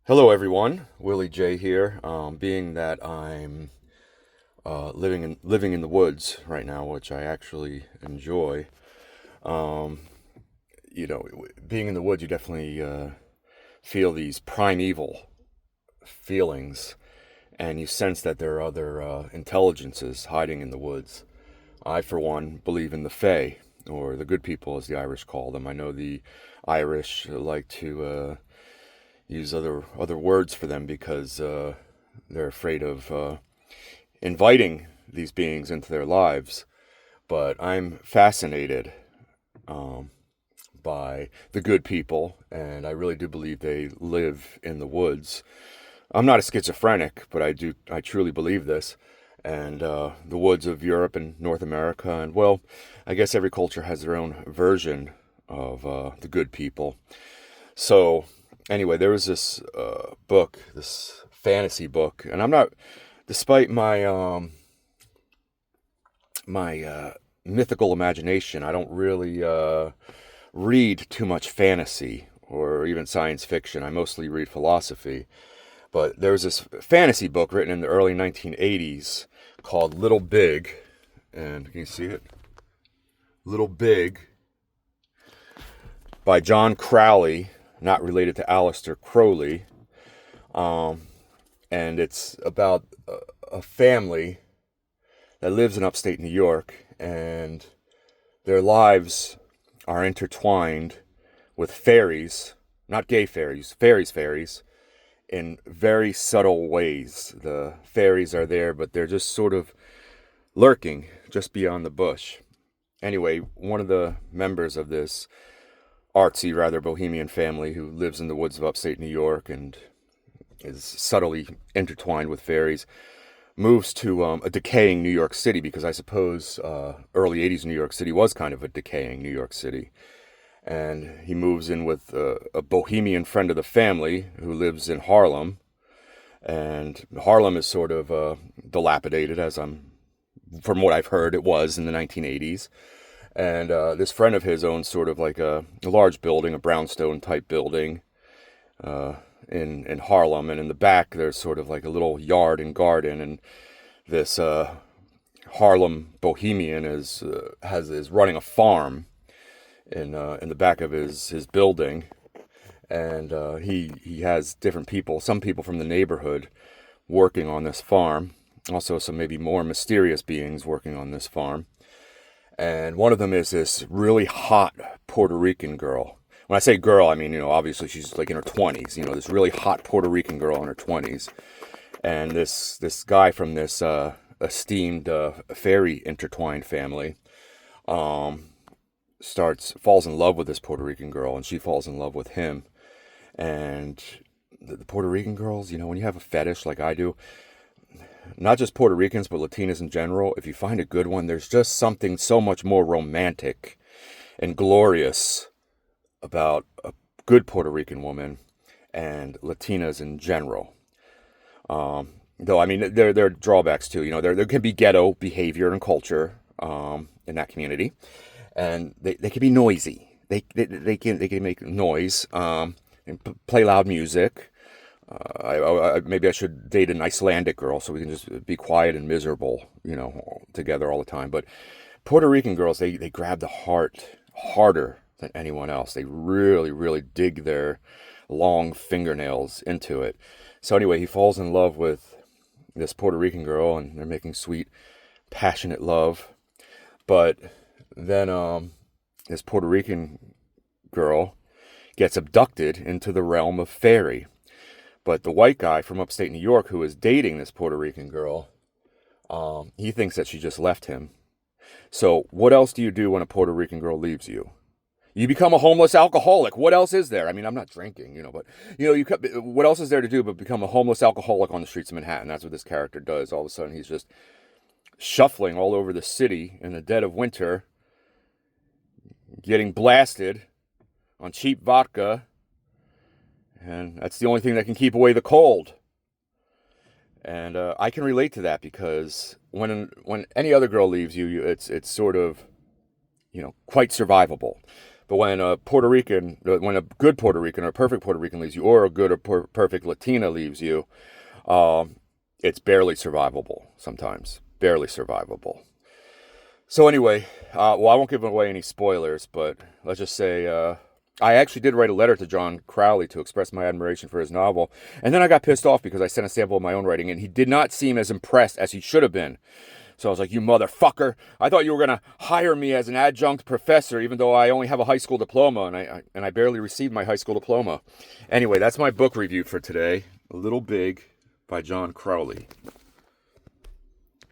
Hello, everyone. Willie J here. Being that I'm living in the woods right now, which I actually enjoy. Um, Being in the woods, you definitely feel these primeval feelings, and you sense that there are other intelligences hiding in the woods. I, for one, believe in the Fae, or the good people, as the Irish call them. I know the Irish like to use other words for them because they're afraid of inviting these beings into their lives. But I'm fascinated um, by the good people, and I really do believe they live in the woods. I'm not a schizophrenic, but I truly believe this. And the woods of Europe and North America, and well, I guess every culture has their own version of the good people. So, anyway, there was this book, this fantasy book, and I'm not, despite my mythical imagination, I don't really read too much fantasy or even science fiction. I mostly read philosophy. But there was this fantasy book written in the early 1980s called Little Big, and can you see it? Little Big by John Crowley, not related to Aleister Crowley. Um, and it's about a family that lives in upstate New York, and their lives are intertwined with fairies, not gay fairies, fairies, in very subtle ways. The fairies are there, but they're just sort of lurking just beyond the bush. Anyway, one of the members of this artsy, rather bohemian family who lives in the woods of upstate New York and is subtly intertwined with fairies moves to a decaying New York City, because I suppose early 80s New York City was kind of a decaying New York City. And he moves in with a bohemian friend of the family who lives in Harlem. And Harlem is sort of dilapidated, from what I've heard, it was in the 1980s. And this friend of his owns sort of like a large building, a brownstone type building uh, in Harlem. And in the back, there's sort of like a little yard and garden. And this Harlem bohemian is running a farm in the back of his building, and he has different people, some people from the neighborhood, working on this farm. Also, some maybe more mysterious beings working on this farm. And one of them is this really hot Puerto Rican girl. When I say girl, I mean, obviously she's like in her 20s. This really hot Puerto Rican girl in her 20s, and this guy from this esteemed fairy intertwined family um, falls in love with this Puerto Rican girl, and she falls in love with him. And the Puerto Rican girls, when you have a fetish like I do, not just Puerto Ricans, but Latinas in general, if you find a good one, there's just something so much more romantic and glorious about a good Puerto Rican woman and Latinas in general. Though, I mean, there are drawbacks too. There can be ghetto behavior and culture in that community, and they can be noisy. They can make noise and play loud music. Maybe I should date an Icelandic girl so we can just be quiet and miserable, together all the time. But Puerto Rican girls, they grab the heart harder than anyone else. They really, really dig their long fingernails into it. So anyway, he falls in love with this Puerto Rican girl, and they're making sweet, passionate love. But then this Puerto Rican girl gets abducted into the realm of fairy. But the white guy from upstate New York who is dating this Puerto Rican girl, he thinks that she just left him. So what else do you do when a Puerto Rican girl leaves you? You become a homeless alcoholic. What else is there? I mean, I'm not drinking, but what else is there to do but become a homeless alcoholic on the streets of Manhattan? That's what this character does. All of a sudden, he's just shuffling all over the city in the dead of winter, getting blasted on cheap vodka, and that's the only thing that can keep away the cold. And I can relate to that, because when any other girl leaves you, it's sort of quite survivable. But when a Puerto Rican, when a good Puerto Rican or a perfect Puerto Rican leaves you, or a good or perfect Latina leaves you, it's barely survivable sometimes. Barely survivable. So anyway, well, I won't give away any spoilers, but let's just say I actually did write a letter to John Crowley to express my admiration for his novel. And then I got pissed off because I sent a sample of my own writing, and he did not seem as impressed as he should have been. So I was like, you motherfucker, I thought you were going to hire me as an adjunct professor, even though I only have a high school diploma, and I barely received my high school diploma. Anyway, that's my book review for today, A Little Big by John Crowley.